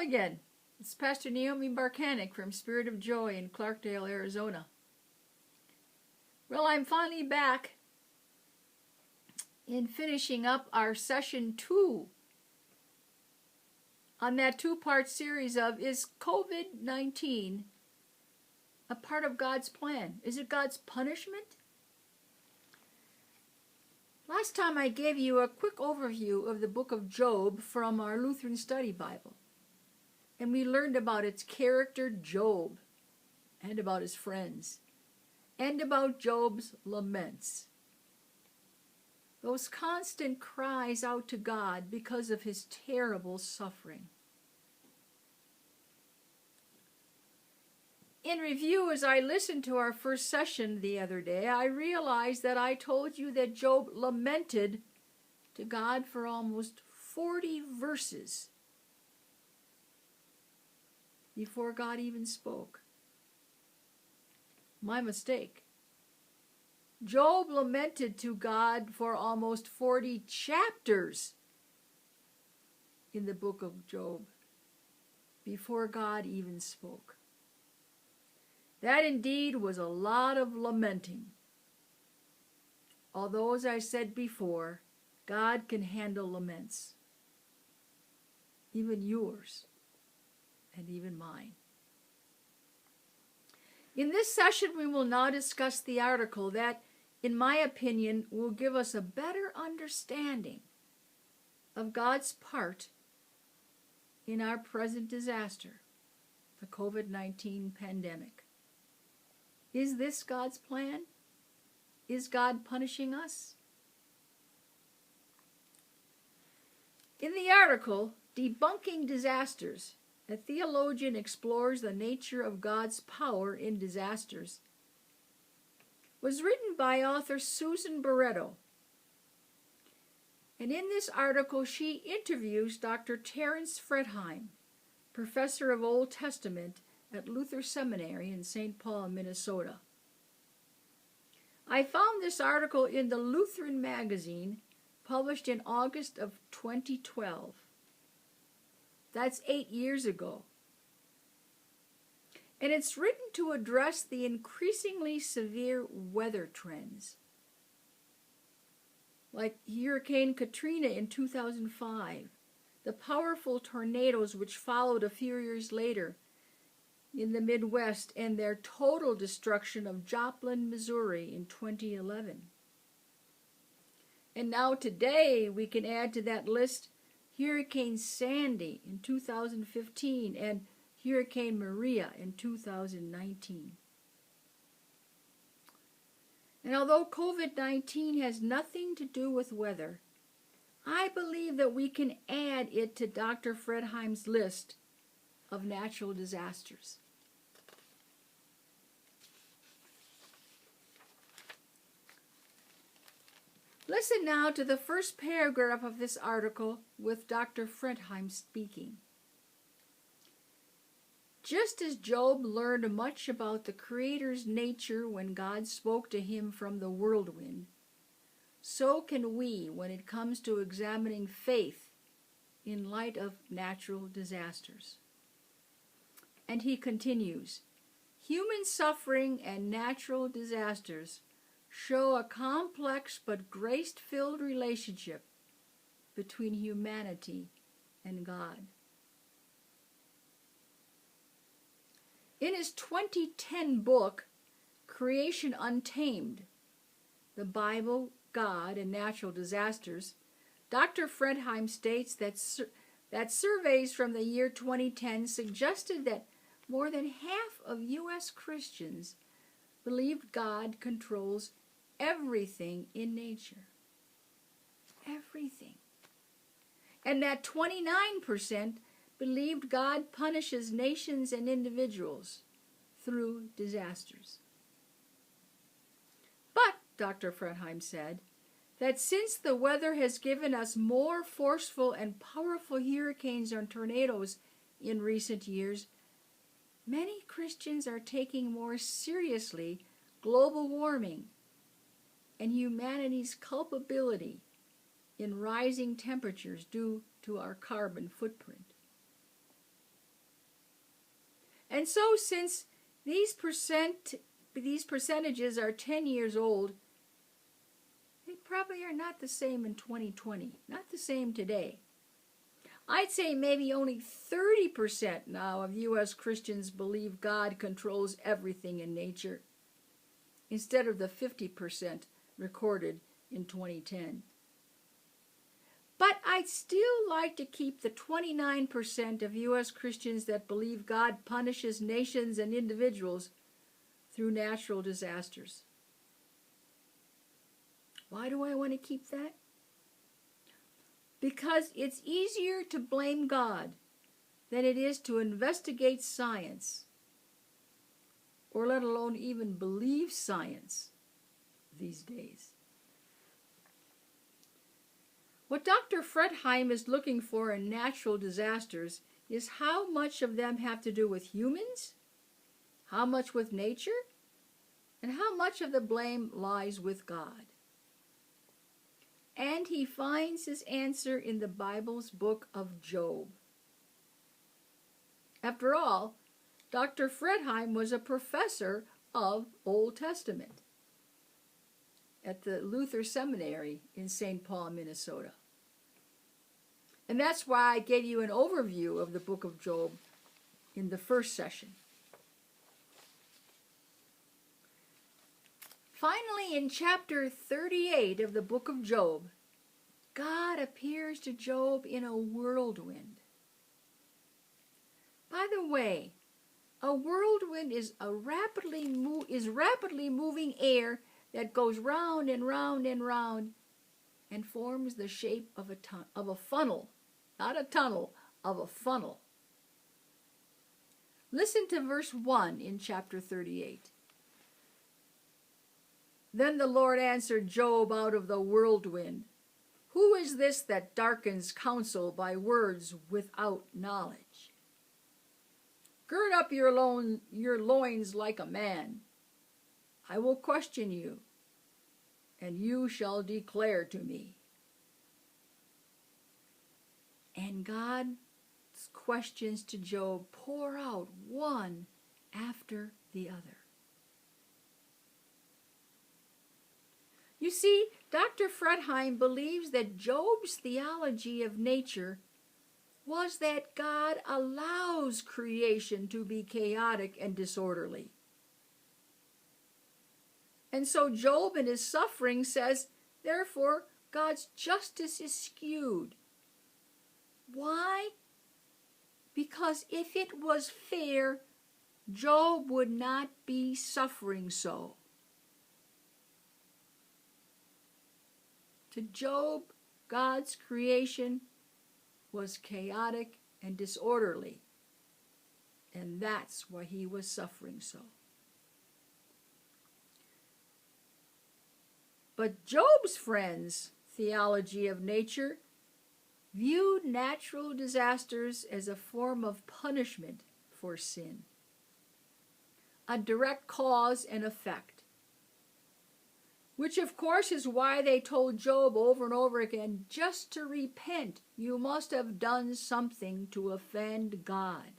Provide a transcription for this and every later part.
again. It's Pastor Naomi Barcanic from Spirit of Joy in Clarkdale, Arizona. Well, I'm finally back in finishing up our session 2 on that 2-part series of Is COVID-19 a part of God's plan? Is it God's punishment? Last time I gave you a quick overview of the book of Job from our Lutheran Study Bible. And we learned about its character, Job, and about his friends, and about Job's laments. Those constant cries out to God because of his terrible suffering. In review, as I listened to our first session the other day, I realized that I told you that Job lamented to God for almost 40 verses before God even spoke. My mistake. Job lamented to God for almost 40 chapters in the book of Job before God even spoke. That indeed was a lot of lamenting. Although, as I said before, God can handle laments, even yours and even mine. In this session, we will now discuss the article that, in my opinion, will give us a better understanding of God's part in our present disaster, the COVID-19 pandemic. Is this God's plan? Is God punishing us? In the article, Debunking Disasters, a theologian explores the nature of God's power in disasters, was written by author Susan Barretto. And in this article, she interviews Dr. Terence Fredheim, professor of Old Testament at Luther Seminary in St. Paul, Minnesota. I found this article in the Lutheran magazine, published in August of 2012. That's 8 years ago. And it's written to address the increasingly severe weather trends, like Hurricane Katrina in 2005, the powerful tornadoes which followed a few years later in the Midwest, and their total destruction of Joplin, Missouri in 2011. And now today we can add to that list Hurricane Sandy in 2015 and Hurricane Maria in 2019. And although COVID-19 has nothing to do with weather, I believe that we can add it to Dr. Fredheim's list of natural disasters. Listen now to the first paragraph of this article with Dr. Fredheim speaking. Just as Job learned much about the Creator's nature when God spoke to him from the whirlwind, so can we when it comes to examining faith in light of natural disasters. And he continues, human suffering and natural disasters show a complex but grace-filled relationship between humanity and God. In his 2010 book, Creation Untamed, The Bible, God, and Natural Disasters, Dr. Fredheim states that surveys from the year 2010 suggested that more than half of U.S. Christians believed God controls everything in nature. Everything. And that 29% believed God punishes nations and individuals through disasters. But, Dr. Fredheim said, that since the weather has given us more forceful and powerful hurricanes and tornadoes in recent years, many Christians are taking more seriously global warming and humanity's culpability in rising temperatures due to our carbon footprint. And so since these percentages are 10 years old, they probably are not the same in 2020, not the same today. I'd say maybe only 30% now of U.S. Christians believe God controls everything in nature, instead of the 50% recorded in 2010. But I'd still like to keep the 29% of U.S. Christians that believe God punishes nations and individuals through natural disasters. Why do I want to keep that? Because it's easier to blame God than it is to investigate science, or let alone even believe science these days. What Dr. Fredheim is looking for in natural disasters is how much of them have to do with humans, how much with nature, and how much of the blame lies with God. And he finds his answer in the Bible's book of Job. After all, Dr. Fredheim was a professor of Old Testament at the Luther Seminary in St. Paul, Minnesota. And that's why I gave you an overview of the book of Job in the first session. Finally, in chapter 38 of the book of Job, God appears to Job in a whirlwind. By the way, a whirlwind is rapidly moving air that goes round and round and round and forms the shape of a funnel, not a tunnel, of a funnel. Listen to verse 1 in chapter 38. Then the Lord answered Job out of the whirlwind, "Who is this that darkens counsel by words without knowledge? Gird up your loins like a man. I will question you, and you shall declare to me." And God's questions to Job pour out one after the other. You see, Dr. Fredheim believes that Job's theology of nature was that God allows creation to be chaotic and disorderly. And so Job in his suffering says, therefore, God's justice is skewed. Why? Because if it was fair, Job would not be suffering so. To Job, God's creation was chaotic and disorderly, and that's why he was suffering so. But Job's friends' theology of nature viewed natural disasters as a form of punishment for sin, a direct cause and effect, which of course is why they told Job over and over again, just to repent, you must have done something to offend God.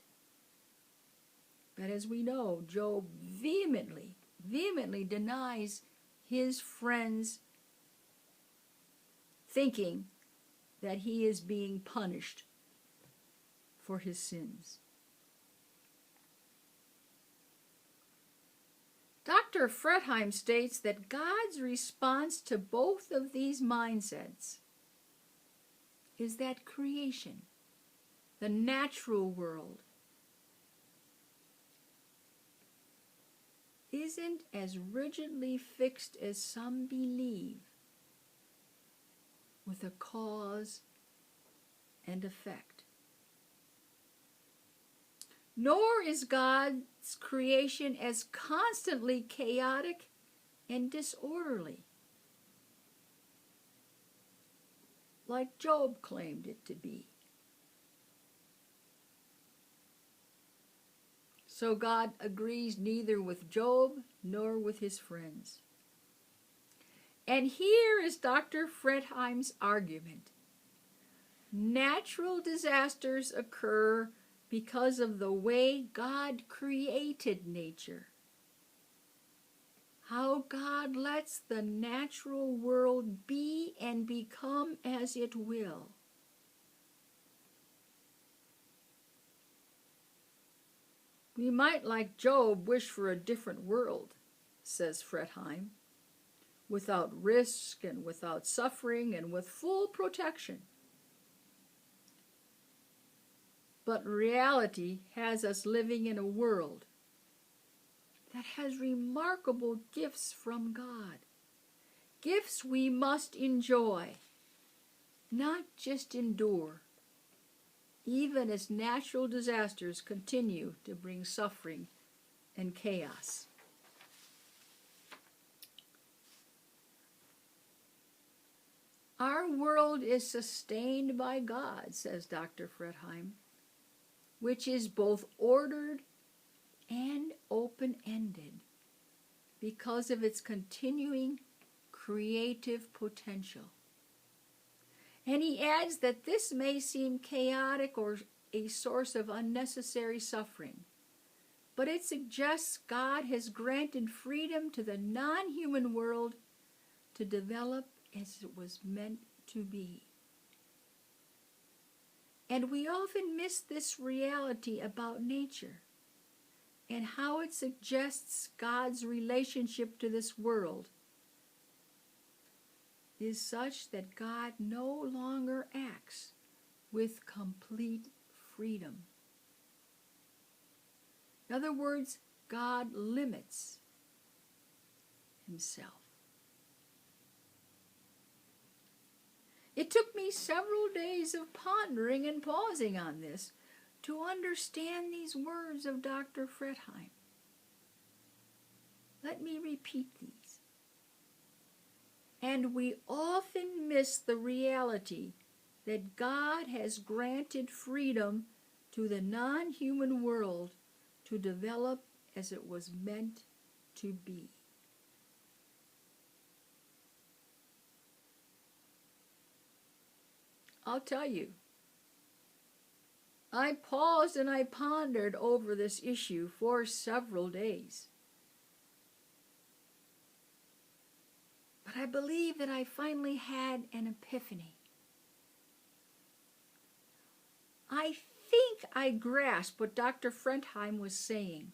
But as we know, Job vehemently denies his friends' thinking that he is being punished for his sins. Dr. Fredheim states that God's response to both of these mindsets is that creation, the natural world, isn't as rigidly fixed as some believe, with a cause and effect. Nor is God's creation as constantly chaotic and disorderly, like Job claimed it to be. So God agrees neither with Job nor with his friends. And here is Dr. Fredheim's argument. Natural disasters occur because of the way God created nature. How God lets the natural world be and become as it will. We might, like Job, wish for a different world, says Fretheim, without risk and without suffering and with full protection. But reality has us living in a world that has remarkable gifts from God. Gifts we must enjoy, not just endure, even as natural disasters continue to bring suffering and chaos. Our world is sustained by God, says Dr. Fretheim, which is both ordered and open-ended because of its continuing creative potential. And he adds that this may seem chaotic or a source of unnecessary suffering, but it suggests God has granted freedom to the non-human world to develop as it was meant to be. And we often miss this reality about nature and how it suggests God's relationship to this world is such that God no longer acts with complete freedom. In other words, God limits himself. It took me several days of pondering and pausing on this to understand these words of Dr. Fretheim. Let me repeat these. And we often miss the reality that God has granted freedom to the non-human world to develop as it was meant to be. I'll tell you, I paused and I pondered over this issue for several days. But I believe that I finally had an epiphany. I think I grasped what Dr. Fretheim was saying.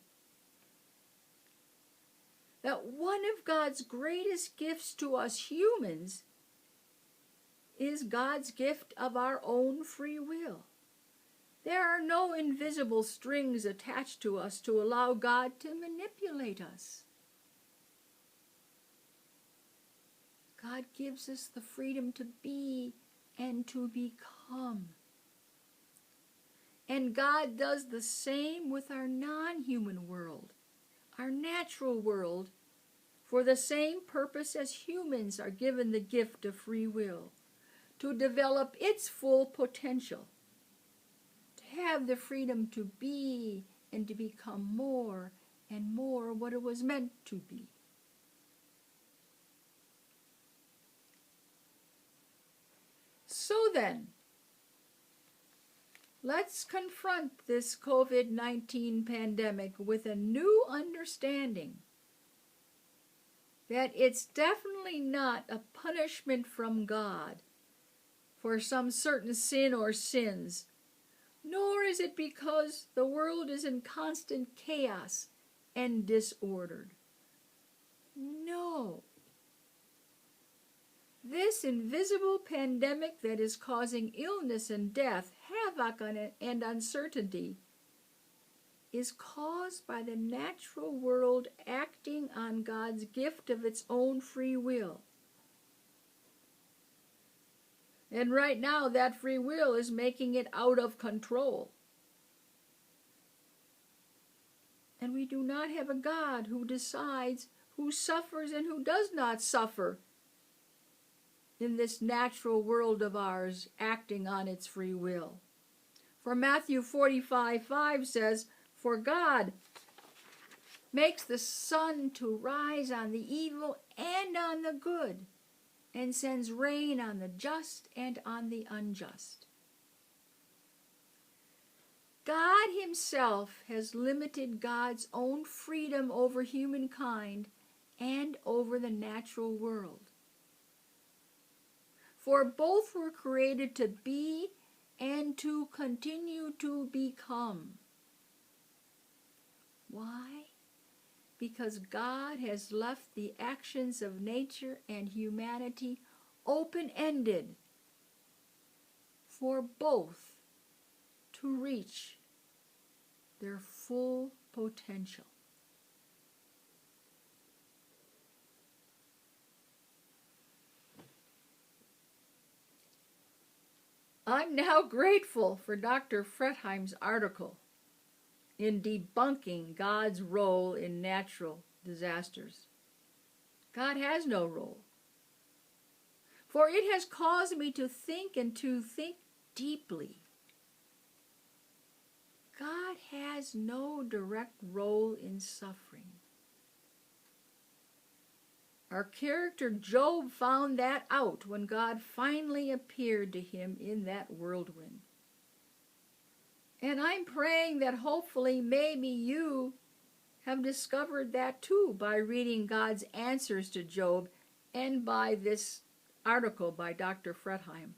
That one of God's greatest gifts to us humans is God's gift of our own free will. There are no invisible strings attached to us to allow God to manipulate us. God gives us the freedom to be and to become. And God does the same with our non-human world, our natural world, for the same purpose as humans are given the gift of free will, to develop its full potential, to have the freedom to be and to become more and more what it was meant to be. So then, let's confront this COVID-19 pandemic with a new understanding that it's definitely not a punishment from God for some certain sin or sins, nor is it because the world is in constant chaos and disordered. No. This invisible pandemic that is causing illness and death, havoc and uncertainty is caused by the natural world acting on God's gift of its own free will. And right now, that free will is making it out of control. And we do not have a God who decides who suffers and who does not suffer in this natural world of ours acting on its free will. For Matthew 45:5 says, "For God makes the sun to rise on the evil and on the good, and sends rain on the just and on the unjust." God God himself has limited God's own freedom over humankind and over the natural world. For both were created to be and to continue to become. Why? Because God has left the actions of nature and humanity open-ended for both to reach their full potential. I'm now grateful for Dr. Fretheim's article in debunking God's role in natural disasters. God has no role. For it has caused me to think and to think deeply. God has no direct role in suffering. Our character Job found that out when God finally appeared to him in that whirlwind. And I'm praying that hopefully maybe you have discovered that too by reading God's answers to Job and by this article by Dr. Fretheim.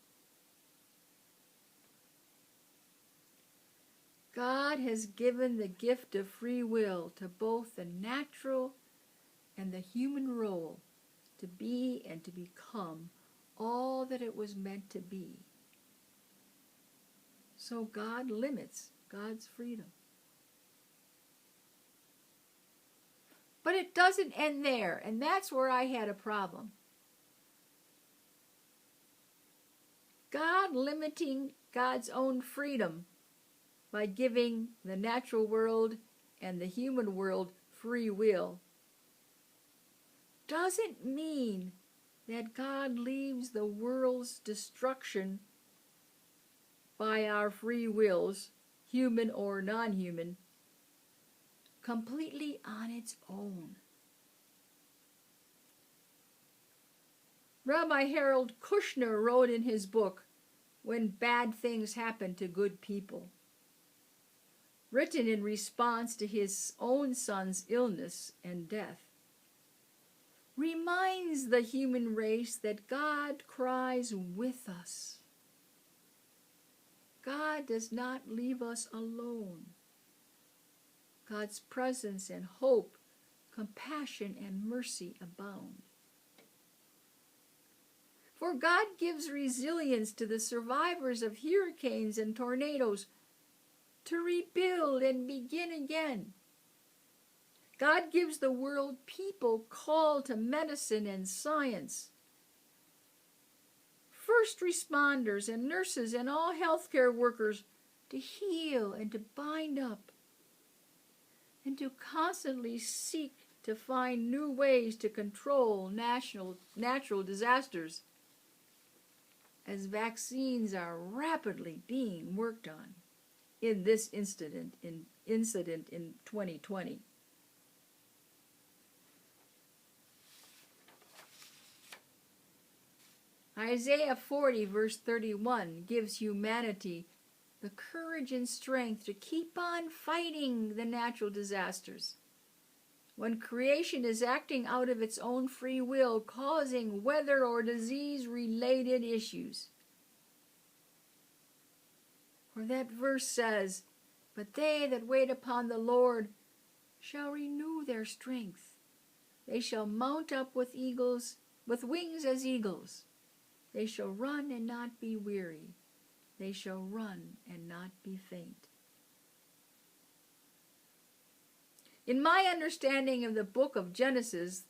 God has given the gift of free will to both the natural and the human role to be and to become all that it was meant to be. So God limits God's freedom. But it doesn't end there, and that's where I had a problem. God limiting God's own freedom by giving the natural world and the human world free will doesn't mean that God leaves the world's destruction by our free wills, human or non-human, completely on its own. Rabbi Harold Kushner wrote in his book, When Bad Things Happen to Good People, written in response to his own son's illness and death, reminds the human race that God cries with us. God does not leave us alone. God's presence and hope, compassion and mercy abound. For God gives resilience to the survivors of hurricanes and tornadoes to rebuild and begin again. God gives the world people called to medicine and science, first responders and nurses and all healthcare workers to heal and to bind up and to constantly seek to find new ways to control natural disasters as vaccines are rapidly being worked on in this incident in 2020. Isaiah 40 verse 31 gives humanity the courage and strength to keep on fighting the natural disasters when creation is acting out of its own free will, causing weather or disease-related issues. For that verse says, But they that wait upon the Lord shall renew their strength. They shall mount up with wings as eagles. They shall run and not be weary. They shall run and not be faint. In my understanding of the book of Genesis,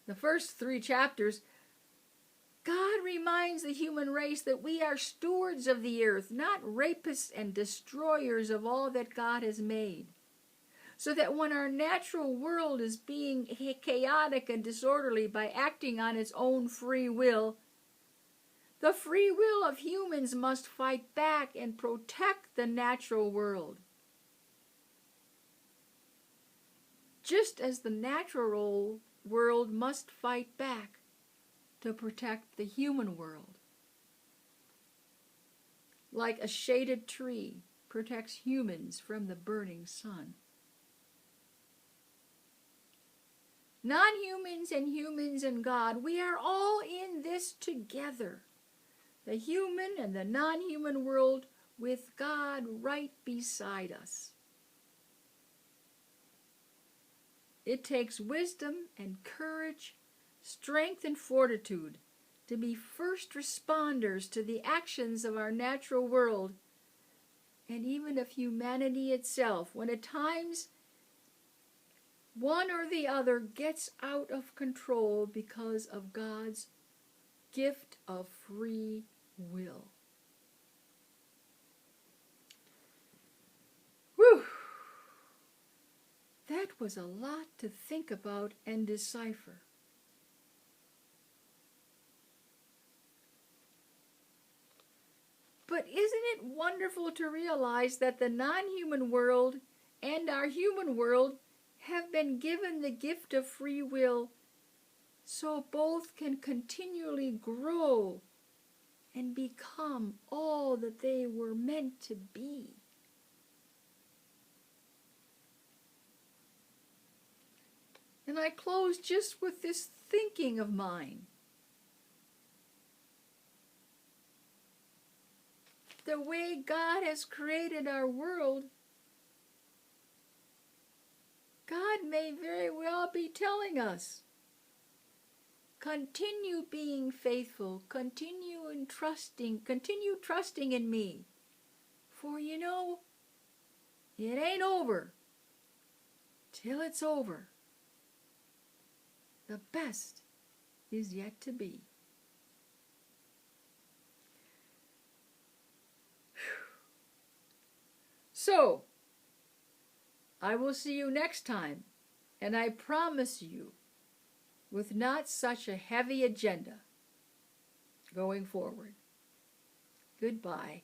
the first 3 chapters, God reminds the human race that we are stewards of the earth, not rapists and destroyers of all that God has made. So that when our natural world is being chaotic and disorderly by acting on its own free will, the free will of humans must fight back and protect the natural world. Just as the natural world must fight back to protect the human world. Like a shaded tree protects humans from the burning sun. Non-humans and humans and God, we are all in this together. The human and the non-human world with God right beside us. It takes wisdom and courage, strength and fortitude to be first responders to the actions of our natural world and even of humanity itself, when at times one or the other gets out of control because of God's gift of free will. Whew! That was a lot to think about and decipher. But isn't it wonderful to realize that the non-human world and our human world have been given the gift of free will, so both can continually grow and become all that they were meant to be? And I close just with this thinking of mine. The way God has created our world, God may very well be telling us, continue being faithful, continue trusting in me. For you know, it ain't over till it's over. The best is yet to be. So, I will see you next time, and I promise you, with not such a heavy agenda going forward. Goodbye.